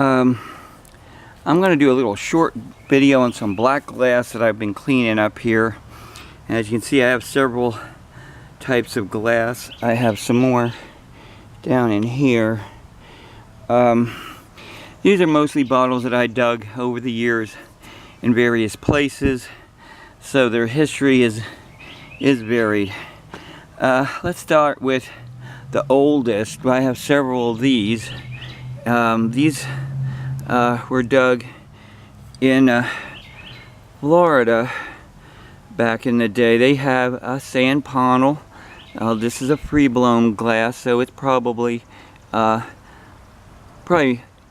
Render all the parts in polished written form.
I'm going to do a little short video on some black glass that I've been cleaning up here. And as you can see, I have several types of glass. I have some more down in here. These are mostly bottles that I dug over the years in various places, so their history is varied. Let's start with the oldest. I have several of these. These were dug in Florida back in the day. They have a sand panel. This is a free-blown glass, so it's probably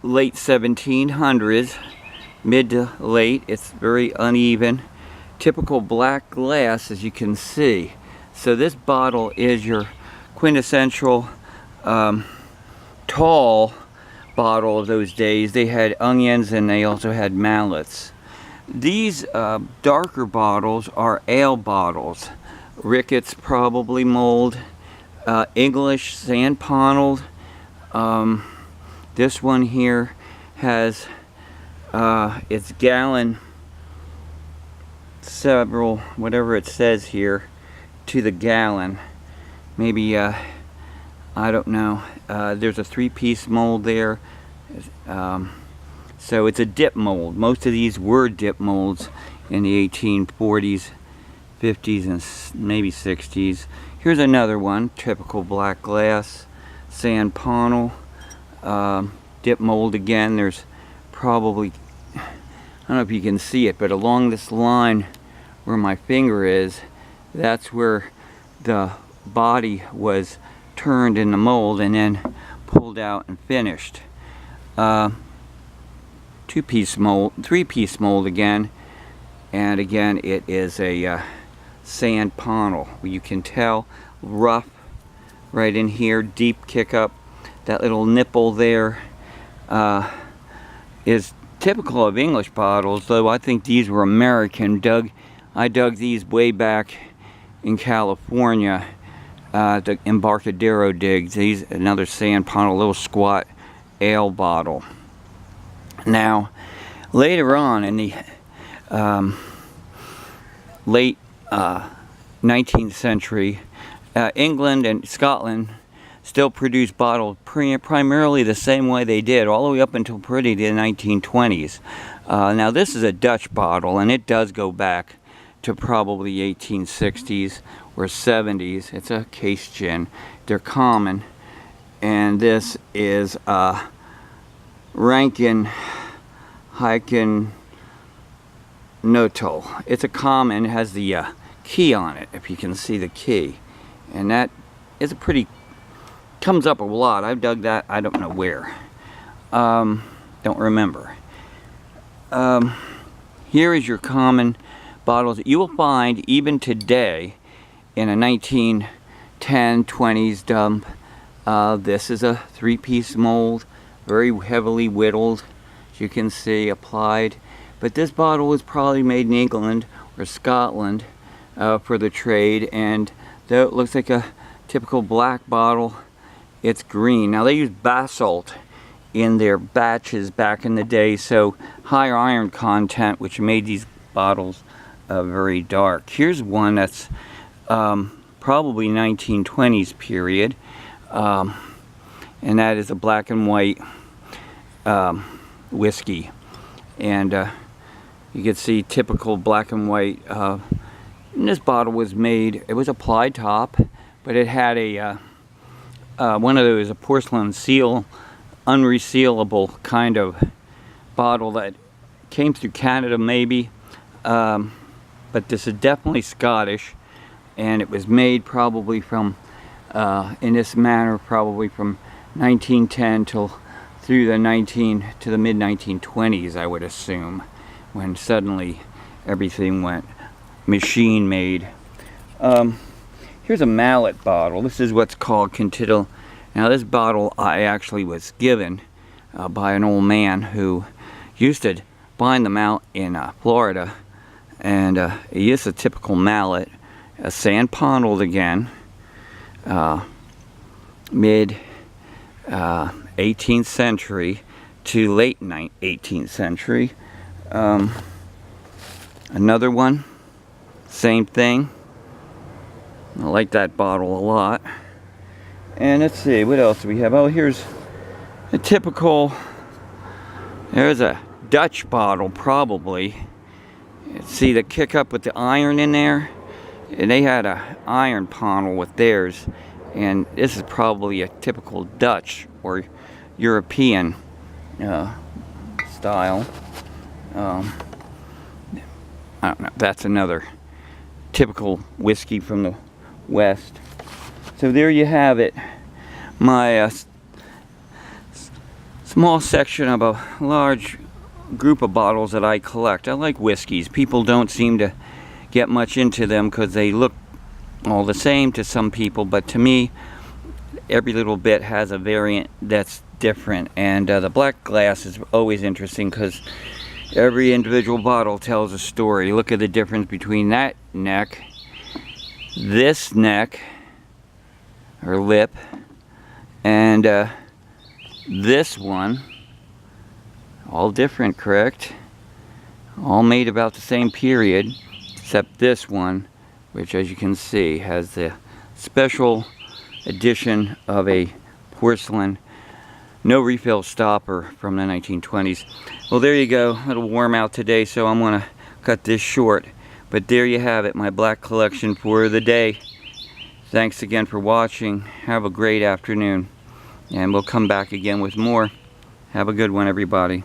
late 1700s, mid to late. It's very uneven, typical black glass, as you can see. So this bottle is your quintessential tall bottle of those days. They had onions and they also had mallets. These darker bottles are ale bottles. Ricketts probably mold, English sand paneled. This one here has its gallon, several, whatever it says here, to the gallon. Maybe, I don't know. There's a 3-piece mold there. So it's a dip mold. Most of these were dip molds in the 1840s, 50s, and maybe 60s. Here's another one, typical black glass, sand panel. Dip mold again. There's probably, I don't know if you can see it, but along this line where my finger is, that's where the body was turned in the mold and then pulled out and finished. 2-piece mold, 3-piece mold again, and again it is a sand panel. You can tell rough right in here, deep kick up. That little nipple there is typical of English bottles, though I think these were American. I dug these way back in California, the Embarcadero digs. These, another sand panel, little squat ale bottle. Now, later on in the late 19th century, England and Scotland still produce bottles primarily the same way they did all the way up until pretty the 1920s. Now this is a Dutch bottle, and it does go back to probably 1860s or 70s. It's a case gin. They're common, and this is Rankin Hyken Notel. It's a common. It has the key on it, if you can see the key, and that is a pretty, comes up a lot. I've dug that, I don't know where. Don't remember. Here is your common bottles that you will find even today in a 1910, 20s dump. This is a 3-piece mold, very heavily whittled, as you can see, applied. But this bottle was probably made in England or Scotland for the trade, and though it looks like a typical black bottle, it's green. Now they used basalt in their batches back in the day, so higher iron content, which made these bottles very dark. Here's one that's probably 1920s period, and that is a black and white whiskey. And you can see typical black and white. And this bottle was made, it was a ply top, but it had a one of those, a porcelain seal, unresealable kind of bottle that came through Canada maybe, but this is definitely Scottish, and it was made probably from, in this manner, probably from 1910 till through the mid 1920s, I would assume, when suddenly everything went machine made. Here's a mallet bottle. This is what's called Continental. Now this bottle I actually was given by an old man who used to bind them out in Florida, and he is a typical mallet, a sand paneled again, mid 18th century, to late 18th century. Another one, same thing. I like that bottle a lot. And let's see, what else do we have? Oh, here's a typical, there's a Dutch bottle probably. See the kick up with the iron in there? And they had a iron panel with theirs. And this is probably a typical Dutch or European style. I don't know, that's another typical whiskey from the West. So there you have it. My small section of a large group of bottles that I collect. I like whiskeys. People don't seem to get much into them because they look all the same to some people, but to me, every little bit has a variant that's different. And the black glass is always interesting because every individual bottle tells a story. Look at the difference between that neck, this neck or lip, and this one. All different, correct? All made about the same period, except this one, which as you can see has the special edition of a porcelain no refill stopper from the 1920s. Well, there you go. It'll warm out today, so I'm gonna cut this short. But there you have it, my black collection for the day. Thanks again for watching. Have a great afternoon, and we'll come back again with more. Have a good one, everybody.